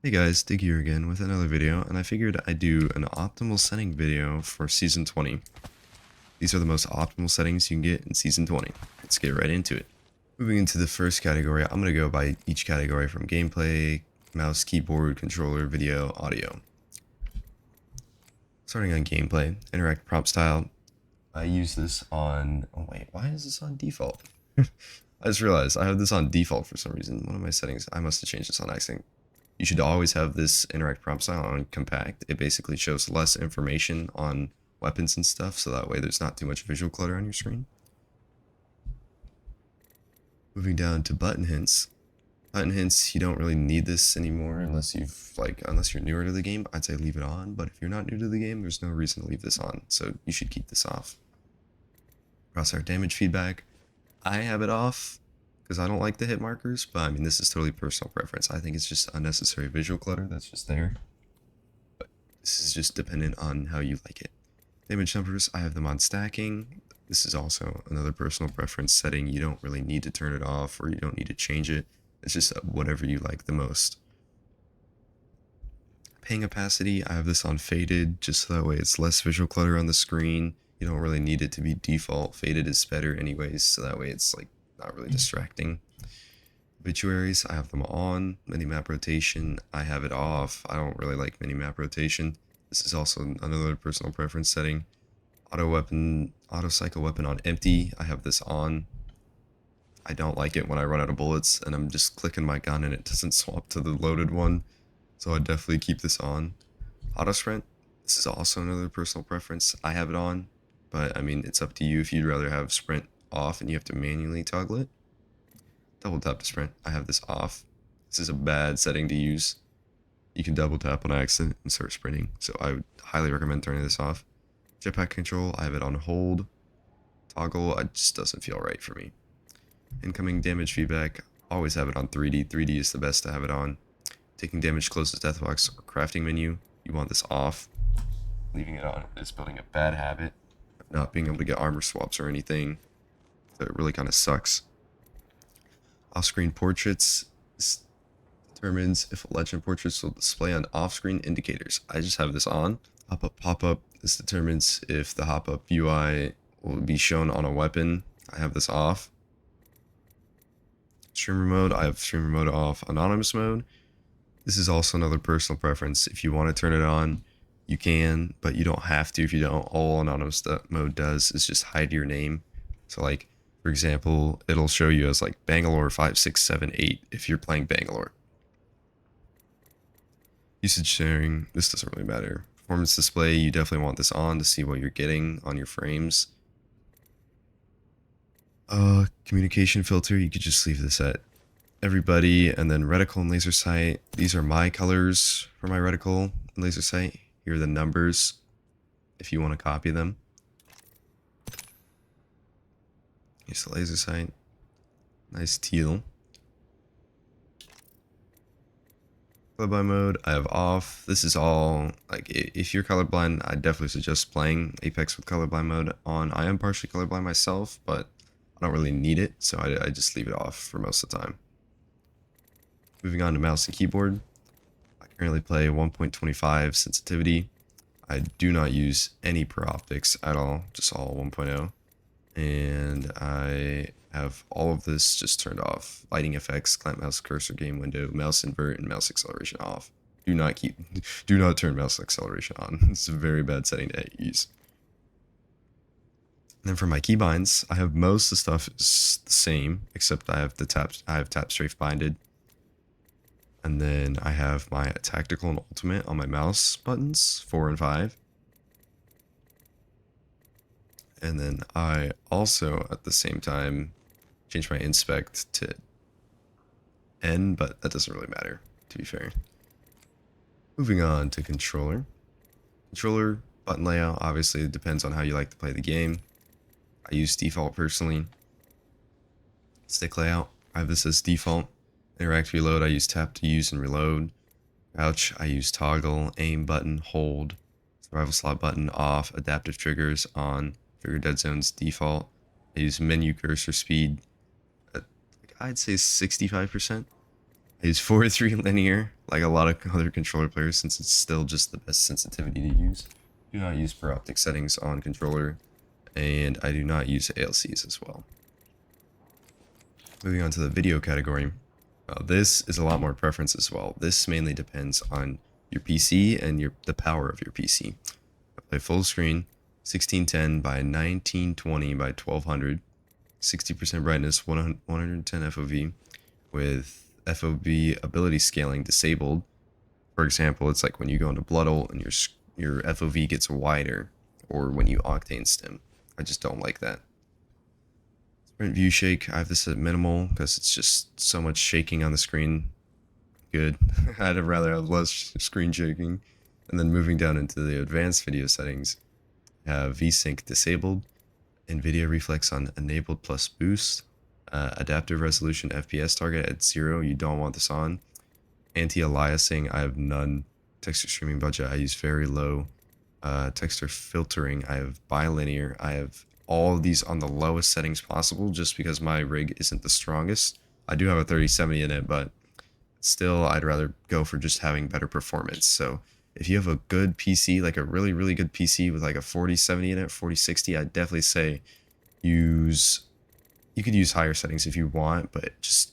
Hey guys, Dig here again with another video, and I figured I'd do an optimal setting video for Season 20. These are the most optimal settings you can get in Season 20. Let's get right into it. Moving into the first category, I'm going to go by each category from gameplay, mouse, keyboard, controller, video, audio. Starting on gameplay, interact prompt style. I use this on... Oh wait, why is this on default? I just realized I have this on default for some reason. One of my settings, I must have changed this on accident. You should always have this interact prompt style on compact. It basically shows less information on weapons and stuff, so that way there's not too much visual clutter on your screen. Moving down to button hints. Button hints, you don't really need this anymore unless you're newer to the game. I'd say leave it on, but if you're not new to the game, there's no reason to leave this on, so you should keep this off. Crosshair damage feedback. I have it off because I don't like the hit markers, but I mean, this is totally personal preference. I think it's just unnecessary visual clutter that's just there. But this is just dependent on how you like it. Damage numbers, I have them on stacking. This is also another personal preference setting. You don't really need to turn it off or you don't need to change it. It's just whatever you like the most. Ping opacity, I have this on faded, just so that way it's less visual clutter on the screen. You don't really need it to be default. Faded is better anyways, so that way it's like not really distracting. Obituaries, I have them on. Minimap rotation, I have it off. I don't really like minimap rotation. This is also another personal preference setting. Auto cycle weapon on empty, I have this on. I don't like it when I run out of bullets and I'm just clicking my gun and it doesn't swap to the loaded one. So I definitely keep this on. Auto sprint, this is also another personal preference. I have it on, but I mean, it's up to you if you'd rather have sprint off and you have to manually toggle it. Double tap to sprint, I have this off. This is a bad setting to use. You can double tap on accident and start sprinting, so I would highly recommend turning this off. Jetpack control, I have it on hold. Toggle, it just doesn't feel right for me. Incoming damage feedback, always have it on 3D. 3D is the best to have it on. Taking damage closes death box or crafting menu, you want this off. Leaving it on is building a bad habit of not being able to get armor swaps or anything, so it really kind of sucks. Off-screen portraits, this determines if a legend portraits will display on off-screen indicators. I just have this on. Pop-up, this determines if the hop-up UI will be shown on a weapon. I have this off. Streamer mode, I have streamer mode off. Anonymous mode, this is also another personal preference. If you want to turn it on, you can, but you don't have to if you don't. All anonymous mode does is just hide your name. So like, for example, it'll show you as like Bangalore 5678 if you're playing Bangalore. Usage sharing, this doesn't really matter. Performance display, you definitely want this on to see what you're getting on your frames. Communication filter, you could just leave this at everybody, and then reticle and laser sight. These are my colors for my reticle and laser sight. Here are the numbers if you want to copy them. Here's the laser sight. Nice teal. Colorblind mode, I have off. This is all, like, if you're colorblind, I definitely suggest playing Apex with colorblind mode on. I am partially colorblind myself, but I don't really need it, so I just leave it off for most of the time. Moving on to mouse and keyboard. I currently play 1.25 sensitivity. I do not use any per optics at all, just all 1.0. And I have all of this just turned off. Lighting effects, clamp mouse cursor game window, mouse invert, and mouse acceleration off. Do not turn mouse acceleration on. It's a very bad setting to use. And then for my keybinds, I have most of the stuff is the same, except I have tap strafe binded. And then I have my tactical and ultimate on my mouse buttons, 4 and 5. And then I also, at the same time, change my inspect to N, but that doesn't really matter, to be fair. Moving on to controller. Controller button layout, obviously it depends on how you like to play the game. I use default personally. Stick layout, I have this as default. Interact reload, I use tap to use and reload. Crouch, I use toggle. Aim button, hold. Survival slot button off. Adaptive triggers on. Trigger dead zones default. I use menu cursor speed at, I'd say 65%. I use 4:3 linear, like a lot of other controller players, since it's still just the best sensitivity to use. Do not use per optic settings on controller, and I do not use ALCs as well. Moving on to the video category. This is a lot more preference as well. This mainly depends on your PC and the power of your PC. I play full screen, 1610 by 1920 by 1200, 60% brightness, 110 FOV, with FOV ability scaling disabled. For example, it's like when you go into Blood Ult and your FOV gets wider, or when you octane stim. I just don't like that. Sprint view shake, I have this at minimal because it's just so much shaking on the screen. Good. I'd rather have less screen shaking. And then moving down into the advanced video settings, I have VSync disabled, NVIDIA reflex on enabled plus boost, adaptive resolution FPS target at 0, you don't want this on. Anti-aliasing, I have none. Texture streaming budget, I use very low. Texture filtering, I have bilinear. I have all of these on the lowest settings possible just because my rig isn't the strongest. I do have a 3070 in it, but still I'd rather go for just having better performance. So if you have a good PC, like a really, really good PC with like a 4070 in it, 4060, I'd definitely say you could use higher settings if you want, but just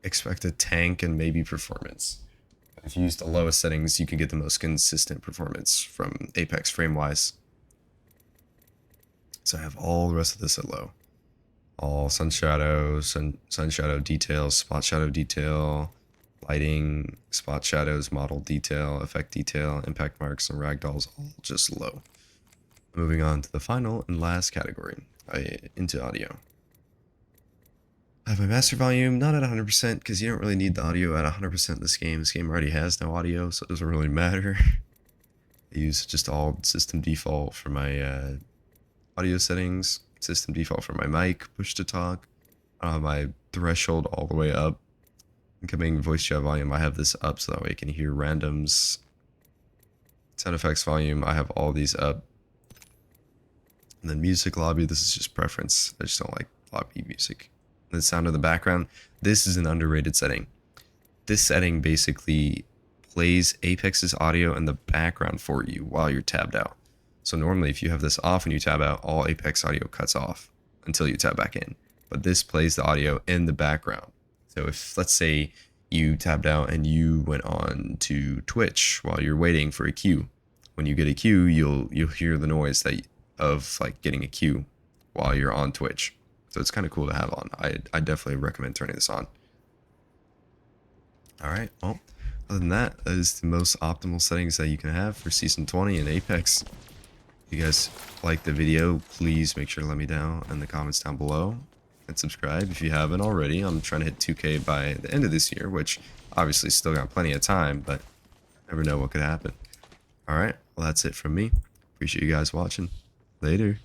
expect a tank and maybe performance. If you use the lowest settings, you can get the most consistent performance from Apex frame-wise. So I have all the rest of this at low. All sun shadow, sun shadow detail, spot shadow detail, lighting, spot shadows, model detail, effect detail, impact marks, and ragdolls, all just low. Moving on to the final and last category, into audio. I have my master volume not at 100% because you don't really need the audio at 100% in this game. This game already has no audio, so it doesn't really matter. I use just all system default for my audio settings, system default for my mic, push to talk. I have my threshold all the way up. Incoming voice chat volume, I have this up so that way I can hear randoms. Sound effects volume, I have all these up. And then music lobby, this is just preference. I just don't like lobby music. The sound in the background, this is an underrated setting. This setting basically plays Apex's audio in the background for you while you're tabbed out. So normally if you have this off and you tab out, all Apex audio cuts off until you tab back in. But this plays the audio in the background. So if, let's say, you tabbed out and you went on to Twitch while you're waiting for a queue. When you get a queue, you'll hear the noise of like getting a queue while you're on Twitch. So it's kind of cool to have on. I definitely recommend turning this on. Alright, well, other than that, that is the most optimal settings that you can have for Season 20 in Apex. If you guys like the video, please make sure to let me know in the comments down below. And subscribe if you haven't already. I'm trying to hit 2K by the end of this year, which obviously still got plenty of time, but never know what could happen. Alright, well that's it from me. Appreciate you guys watching. Later.